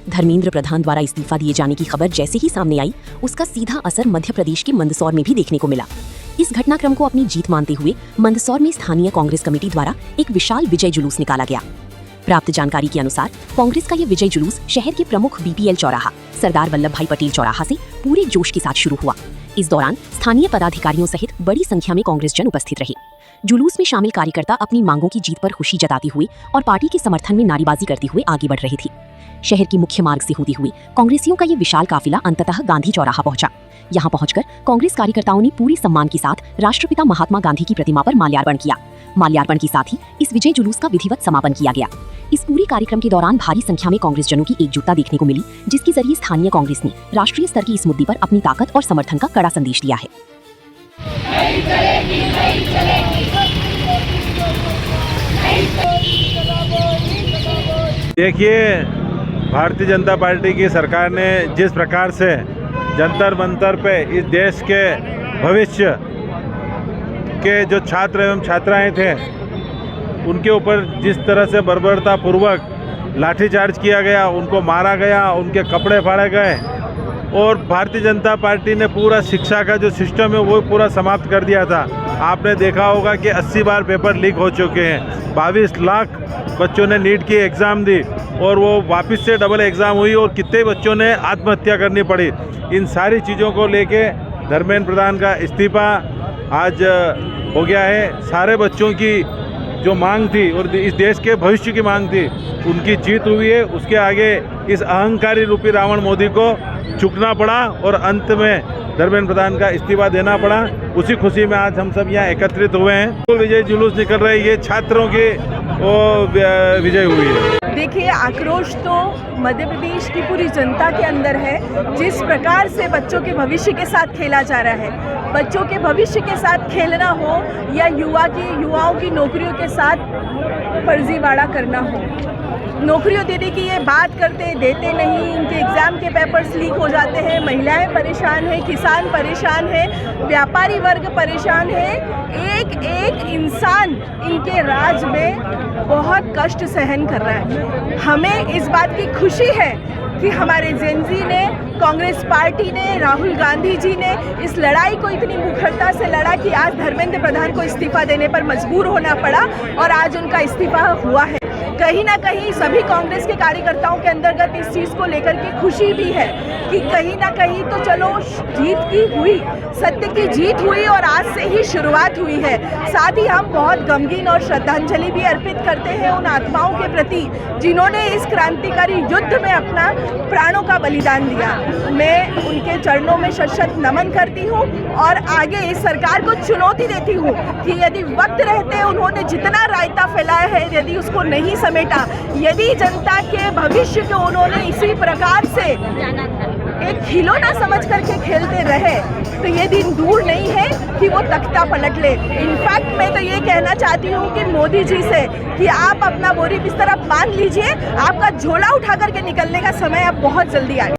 धर्मेंद्र प्रधान द्वारा इस्तीफा दिए जाने की खबर जैसे ही सामने आई, उसका सीधा असर मध्य प्रदेश के मंदसौर में भी देखने को मिला। इस घटनाक्रम को अपनी जीत मानते हुए मंदसौर में स्थानीय कांग्रेस कमेटी द्वारा एक विशाल विजय जुलूस निकाला गया। प्राप्त जानकारी के अनुसार कांग्रेस का यह विजय जुलूस शहर के प्रमुख बीपीएल चौराहा सरदार वल्लभ भाई पटेल चौराहा से पूरे जोश के साथ शुरू हुआ। इस दौरान स्थानीय पदाधिकारियों सहित बड़ी संख्या में कांग्रेस जन उपस्थित रहे। जुलूस में शामिल कार्यकर्ता अपनी मांगों की जीत पर खुशी जताते हुए और पार्टी के समर्थन में नारेबाजी करते हुए आगे बढ़ रही थी। शहर की मुख्य मार्ग से होती हुई कांग्रेसियों का ये विशाल काफिला अंततः गांधी चौराहा पहुंचा। यहां पहुंचकर कांग्रेस कार्यकर्ताओं ने पूरे सम्मान के साथ राष्ट्रपिता महात्मा गांधी की प्रतिमा पर माल्यार्पण किया। माल्यार्पण के साथ ही इस विजय जुलूस का विधिवत समापन किया गया। इस पूरे कार्यक्रम के दौरान भारी संख्या में कांग्रेस जनों की एकजुटता देखने को मिली, जिसके जरिए स्थानीय कांग्रेस ने राष्ट्रीय स्तर की इस मुद्दे पर अपनी ताकत और समर्थन का कड़ा संदेश दिया है। देखिए, भारतीय जनता पार्टी की सरकार ने जिस प्रकार से जंतर मंतर पे इस देश के भविष्य के जो छात्र एवं छात्राएं थे उनके ऊपर जिस तरह से बर्बरतापूर्वक लाठीचार्ज किया गया, उनको मारा गया, उनके कपड़े फाड़े गए और भारतीय जनता पार्टी ने पूरा शिक्षा का जो सिस्टम है वो पूरा समाप्त कर दिया था। आपने देखा होगा कि 80 बार पेपर लीक हो चुके हैं। 22 लाख बच्चों ने नीट की एग्ज़ाम दी और वो वापस से डबल एग्ज़ाम हुई और कितने बच्चों ने आत्महत्या करनी पड़ी। इन सारी चीज़ों को लेके धर्मेंद्र प्रधान का इस्तीफा आज हो गया है। सारे बच्चों की जो मांग थी और इस देश के भविष्य की मांग थी, उनकी जीत हुई है। उसके आगे इस अहंकारी रूपी रावण मोदी को झुकना पड़ा और अंत में धर्मेंद्र प्रधान का इस्तीफा देना पड़ा। उसी खुशी में आज हम सब यहाँ एकत्रित हुए हैं। तो विजय जुलूस निकल रहे हैं, ये छात्रों की विजय हुई है। देखिए, आक्रोश तो मध्य प्रदेश की पूरी जनता के अंदर है। जिस प्रकार से बच्चों के भविष्य के साथ खेला जा रहा है, बच्चों के भविष्य के साथ खेलना हो या युवाओं की नौकरियों के साथ फर्जीवाड़ा करना हो, नौकरियों देने की ये बात करते देते नहीं, इनके एग्ज़ाम के पेपर्स लीक हो जाते हैं, महिलाएं परेशान हैं, किसान परेशान हैं, व्यापारी वर्ग परेशान है। एक एक इंसान इनके राज में बहुत कष्ट सहन कर रहा है। हमें इस बात की खुशी है कि हमारे जेनजी ने, कांग्रेस पार्टी ने, राहुल गांधी जी ने इस लड़ाई को इतनी मुखरता से लड़ा कि आज धर्मेंद्र प्रधान को इस्तीफा देने पर मजबूर होना पड़ा और आज उनका इस्तीफा हुआ है। कहीं ना कहीं सभी कांग्रेस के कार्यकर्ताओं के अंतर्गत इस चीज़ को लेकर के खुशी भी है कि कहीं ना कहीं तो चलो जीत की हुई, सत्य की जीत हुई और आज से ही शुरुआत हुई है। साथ ही हम बहुत गमगीन और श्रद्धांजलि भी अर्पित करते हैं उन आत्माओं के प्रति जिन्होंने इस क्रांतिकारी युद्ध में अपना प्राणों का बलिदान दिया। मैं उनके चरणों में शत नमन करती हूँ और आगे इस सरकार को चुनौती देती हूँ कि यदि वक्त रहते उन्होंने जितना रायता फैलाया है, यदि उसको नहीं समेटा, यदि जनता के भविष्य को उन्होंने इसी प्रकार से एक खिलौना समझ करके खेलते रहे, तो ये दिन दूर नहीं है कि वो तख्ता पलट ले। इनफैक्ट मैं तो ये कहना चाहती हूँ कि मोदी जी से कि आप अपना बोरी बिस्तर आप बांध लीजिए, आपका झोला उठा करके निकलने का समय अब बहुत जल्दी आ गया।